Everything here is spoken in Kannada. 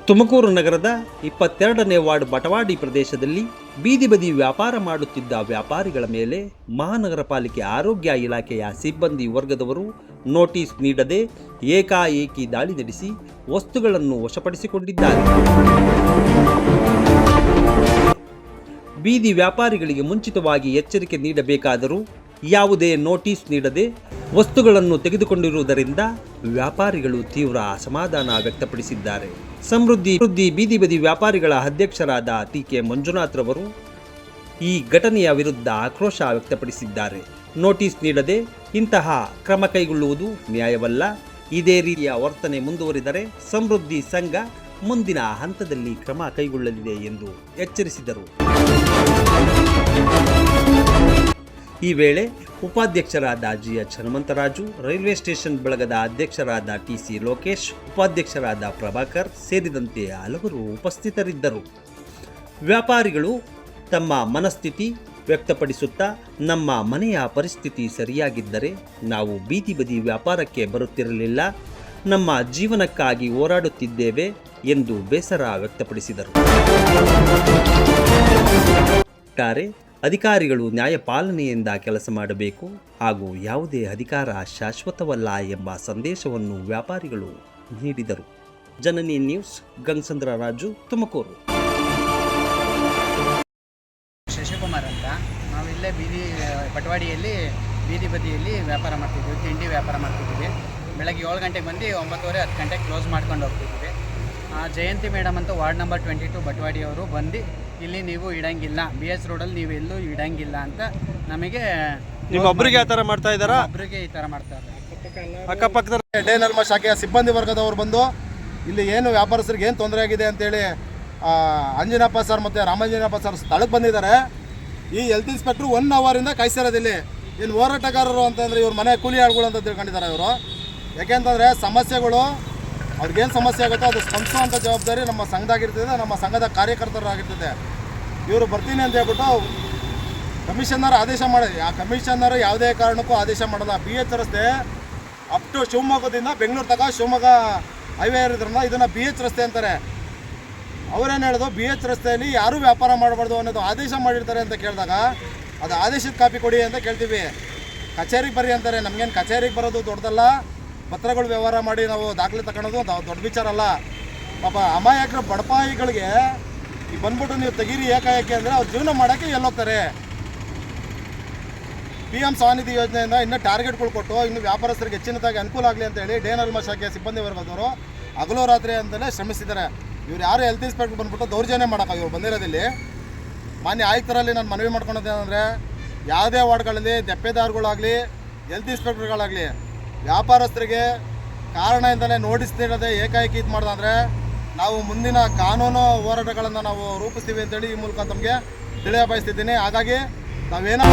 ತುಮಕೂರು ನಗರದ 22ನೇ ವಾರ್ಡ್ ಬಟವಾಡಿ ಪ್ರದೇಶದಲ್ಲಿ ಬೀದಿ ಬದಿ ವ್ಯಾಪಾರ ಮಾಡುತ್ತಿದ್ದ ವ್ಯಾಪಾರಿಗಳ ಮೇಲೆ ಮಹಾನಗರ ಪಾಲಿಕೆ ಆರೋಗ್ಯ ಇಲಾಖೆಯ ಸಿಬ್ಬಂದಿ ವರ್ಗದವರು ನೋಟಿಸ್ ನೀಡದೆ ಏಕಾಏಕಿ ದಾಳಿ ನಡೆಸಿ ವಸ್ತುಗಳನ್ನು ವಶಪಡಿಸಿಕೊಂಡಿದ್ದಾರೆ. ಬೀದಿ ವ್ಯಾಪಾರಿಗಳಿಗೆ ಮುಂಚಿತವಾಗಿ ಎಚ್ಚರಿಕೆ ನೀಡಬೇಕಾದರೂ ಯಾವುದೇ ನೋಟಿಸ್ ನೀಡದೆ ವಸ್ತುಗಳನ್ನು ತೆಗೆದುಕೊಂಡಿರುವುದರಿಂದ ವ್ಯಾಪಾರಿಗಳು ತೀವ್ರ ಅಸಮಾಧಾನ ವ್ಯಕ್ತಪಡಿಸಿದ್ದಾರೆ. ಸಮೃದ್ಧಿ ಬೀದಿ ಬದಿ ವ್ಯಾಪಾರಿಗಳ ಅಧ್ಯಕ್ಷರಾದ ಟಿ.ಕೆ. ಮಂಜುನಾಥ್ ರವರು ಈ ಘಟನೆಯ ವಿರುದ್ಧ ಆಕ್ರೋಶ ವ್ಯಕ್ತಪಡಿಸಿದ್ದಾರೆ. ನೋಟಿಸ್ ನೀಡದೆ ಇಂತಹ ಕ್ರಮ ಕೈಗೊಳ್ಳುವುದು ನ್ಯಾಯವಲ್ಲ. ಇದೇ ರೀತಿಯ ವರ್ತನೆ ಮುಂದುವರಿದರೆ ಸಮೃದ್ಧಿ ಸಂಘ ಮುಂದಿನ ಹಂತದಲ್ಲಿ ಕ್ರಮ ಕೈಗೊಳ್ಳಲಿದೆ ಎಂದು ಎಚ್ಚರಿಸಿದರು. ಈ ವೇಳೆ ಉಪಾಧ್ಯಕ್ಷರಾದ ಜಿ.ಎಚ್. ಹನುಮಂತರಾಜು, ರೈಲ್ವೆ ಸ್ಟೇಷನ್ ಬಳಗದ ಅಧ್ಯಕ್ಷರಾದ ಟಿ.ಸಿ. ಲೋಕೇಶ್, ಉಪಾಧ್ಯಕ್ಷರಾದ ಪ್ರಭಾಕರ್ ಸೇರಿದಂತೆ ಹಲವರು ಉಪಸ್ಥಿತರಿದ್ದರು. ವ್ಯಾಪಾರಿಗಳು ತಮ್ಮ ಮನಸ್ಥಿತಿ ವ್ಯಕ್ತಪಡಿಸುತ್ತಾ, ನಮ್ಮ ಮನೆಯ ಪರಿಸ್ಥಿತಿ ಸರಿಯಾಗಿದ್ದರೆ ನಾವು ಬೀದಿ ಬದಿ ವ್ಯಾಪಾರಕ್ಕೆ ಬರುತ್ತಿರಲಿಲ್ಲ, ನಮ್ಮ ಜೀವನಕ್ಕಾಗಿ ಹೋರಾಡುತ್ತಿದ್ದೇವೆ ಎಂದು ಬೇಸರ ವ್ಯಕ್ತಪಡಿಸಿದರು. ಒಟ್ಟಾರೆ ಅಧಿಕಾರಿಗಳು ನ್ಯಾಯಪಾಲನೆಯಿಂದ ಕೆಲಸ ಮಾಡಬೇಕು ಹಾಗೂ ಯಾವುದೇ ಅಧಿಕಾರ ಶಾಶ್ವತವಲ್ಲ ಎಂಬ ಸಂದೇಶವನ್ನು ವ್ಯಾಪಾರಿಗಳು ನೀಡಿದರು. ಜನನಿ ನ್ಯೂಸ್, ಗಂಗಸಂದ್ರ ರಾಜು, ತುಮಕೂರು. ಶಶಿಕುಮಾರ್ ಅಂತ, ನಾವಿಲ್ಲೇ ಬಟವಾಡಿಯಲ್ಲಿ ಬೀದಿ ಬದಿಯಲ್ಲಿ ವ್ಯಾಪಾರ ಮಾಡ್ತಿದ್ವಿ, ತಿಂಡಿ ವ್ಯಾಪಾರ ಮಾಡ್ತಿದ್ವಿ. ಬೆಳಗ್ಗೆ 7 ಗಂಟೆಗೆ ಬಂದು 9:30 10 ಗಂಟೆಗೆ ಕ್ಲೋಸ್ ಮಾಡ್ಕೊಂಡು ಹೋಗ್ತಿದ್ವಿ. ಜಯಂತಿ ಮೇಡಮ್ ಅಂತ ವಾರ್ಡ್ ನಂಬರ್ 22 ಬಟವಾಡಿಯವರು ಬಂದು ಇಲ್ಲಿ ನೀವು ಇಡಂಗಿಲ್ಲ, BS ರೋಡಲ್ಲಿ ನೀವು ಎಲ್ಲೂ ಇಡಂಗಿಲ್ಲ ಅಂತ ನಮಗೆ ನಿಮ್ಮೊಬ್ಬರಿಗೆ ಆ ಥರ ಮಾಡ್ತಾ ಇದ್ದಾರಾ? ಒಬ್ಬರಿಗೆ ಈ ಥರ ಮಾಡ್ತಾರೆ. ಅಕ್ಕಪಕ್ಕದ ಡೇನಲ್ಮ ಶಾಖೆಯ ಸಿಬ್ಬಂದಿ ವರ್ಗದವರು ಬಂದು ಇಲ್ಲಿ ಏನು ವ್ಯಾಪಾರಸ್ಥರಿಗೆ ಏನು ತೊಂದರೆ ಆಗಿದೆ ಅಂತೇಳಿ ಅಂಜನಪ್ಪ ಸರ್ ಮತ್ತು ರಾಮಾಂಜನಪ್ಪ ಸರ್ ಸ್ಥಳಕ್ಕೆ ಬಂದಿದ್ದಾರೆ. ಈ ಹೆಲ್ತ್ ಇನ್ಸ್ಪೆಕ್ಟ್ರು 1 ಅವರಿಂದ ಕಾಯಿಸಿರೋದಿಲ್ಲಿ. ಏನು ಹೋರಾಟಗಾರರು ಅಂತಂದರೆ ಇವ್ರ ಮನೆ ಕೂಲಿ ಆಳುಗಳು ಅಂತ ತಿಳ್ಕೊಂಡಿದ್ದಾರೆ ಇವರು. ಯಾಕೆಂತಂದರೆ ಸಮಸ್ಯೆಗಳು ಅವ್ರಿಗೇನು ಸಮಸ್ಯೆ ಆಗುತ್ತೋ ಅದು ಸ್ಪಂದಿಸುವಂಥ ಜವಾಬ್ದಾರಿ ನಮ್ಮ ಸಂಘದಾಗಿರ್ತದೆ, ನಮ್ಮ ಸಂಘದ ಕಾರ್ಯಕರ್ತರಾಗಿರ್ತದೆ. ಇವರು ಬರ್ತೀನಿ ಅಂತ ಹೇಳ್ಬಿಟ್ಟು ಕಮಿಷನರ್ ಆದೇಶ ಮಾಡಿ, ಆ ಕಮಿಷನರ್ ಯಾವುದೇ ಕಾರಣಕ್ಕೂ ಆದೇಶ ಮಾಡಲ್ಲ. BH ರಸ್ತೆ ಅಪ್ ಟು ಶಿವಮೊಗ್ಗದಿಂದ ಬೆಂಗಳೂರು ತನಕ ಶಿವಮೊಗ್ಗ ಹೈವೇ ಇರೋದ್ರಿಂದ ಇದನ್ನು BH ರಸ್ತೆ ಅಂತಾರೆ. ಅವರೇನು ಹೇಳೋದು, BH ರಸ್ತೆಯಲ್ಲಿ ಯಾರೂ ವ್ಯಾಪಾರ ಮಾಡಬಾರ್ದು ಅನ್ನೋದು ಆದೇಶ ಮಾಡಿರ್ತಾರೆ ಅಂತ ಕೇಳಿದಾಗ ಅದು ಆದೇಶದ ಕಾಪಿ ಕೊಡಿ ಅಂತ ಕೇಳ್ತೀವಿ. ಕಚೇರಿಗೆ ಬರ್ರಿ ಅಂತಾರೆ. ನಮಗೇನು ಕಚೇರಿಗೆ ಬರೋದು ದೊಡ್ಡದಲ್ಲ, ಪತ್ರಗಳು ವ್ಯವಹಾರ ಮಾಡಿ ನಾವು ದಾಖಲೆ ತಗೊಳೋದು ದೊಡ್ಡ ವಿಚಾರ ಅಲ್ಲ. ಪಾಪ ಅಮಾಯಕರ ಬಡಪಾಯಿಗಳಿಗೆ ಈಗ ಬಂದ್ಬಿಟ್ಟು ನೀವು ತೆಗೀರಿ ಏಕಾಏಕಿ ಅಂದರೆ ಅವ್ರು ಜೀವನ ಮಾಡೋಕ್ಕೆ ಎಲ್ಲೋಗ್ತಾರೆ. PM ಸ್ವನಿಧಿ ಯೋಜನೆಯಿಂದ ಇನ್ನೂ ಟಾರ್ಗೆಟ್ಗಳು ಕೊಟ್ಟು ಇನ್ನು ವ್ಯಾಪಾರಸ್ಥರಿಗೆ ಹೆಚ್ಚಿನದಾಗಿ ಅನುಕೂಲ ಆಗಲಿ ಅಂತೇಳಿ ಡೇನಲ್ಮ ಶಾಖೆಯ ಸಿಬ್ಬಂದಿ ವರ್ಗದವರು ಹಗಲು ರಾತ್ರಿ ಅಂತಲೇ ಶ್ರಮಿಸಿದ್ದಾರೆ. ಇವ್ರು ಯಾರು ಹೆಲ್ತ್ ಇನ್ಸ್ಪೆಕ್ಟರ್ ಬಂದ್ಬಿಟ್ಟು ದೌರ್ಜನ್ಯ ಮಾಡೋಕೆ ಇವ್ರು ಬಂದಿರೋದಿಲ್ಲಿ. ಮಾನ್ಯ ಆಯುಕ್ತರಲ್ಲಿ ನಾನು ಮನವಿ ಮಾಡ್ಕೊಳೋದೇನೆಂದರೆ, ಯಾವುದೇ ವಾರ್ಡ್ಗಳಲ್ಲಿ ದೆಪ್ಪೆದಾರಗಳಾಗಲಿ ಹೆಲ್ತ್ ಇನ್ಸ್ಪೆಕ್ಟರ್ಗಳಾಗಲಿ ವ್ಯಾಪಾರಸ್ಥರಿಗೆ ಕಾರಣದಿಂದಲೇ ನೋಟಿಸ್ ನೀಡದೆ ಏಕಾಏಕಿ ಇದು ಮಾಡಿದ್ರೆ ನಾವು ಮುಂದಿನ ಕಾನೂನು ಹೋರಾಟಗಳನ್ನು ನಾವು ರೂಪಿಸ್ತೀವಿ ಅಂತೇಳಿ ಈ ಮೂಲಕ ತಮಗೆ ತಿಳಿಯ ಬಯಸ್ತಿದ್ದೀನಿ. ಹಾಗಾಗಿ ನಾವೇನೋ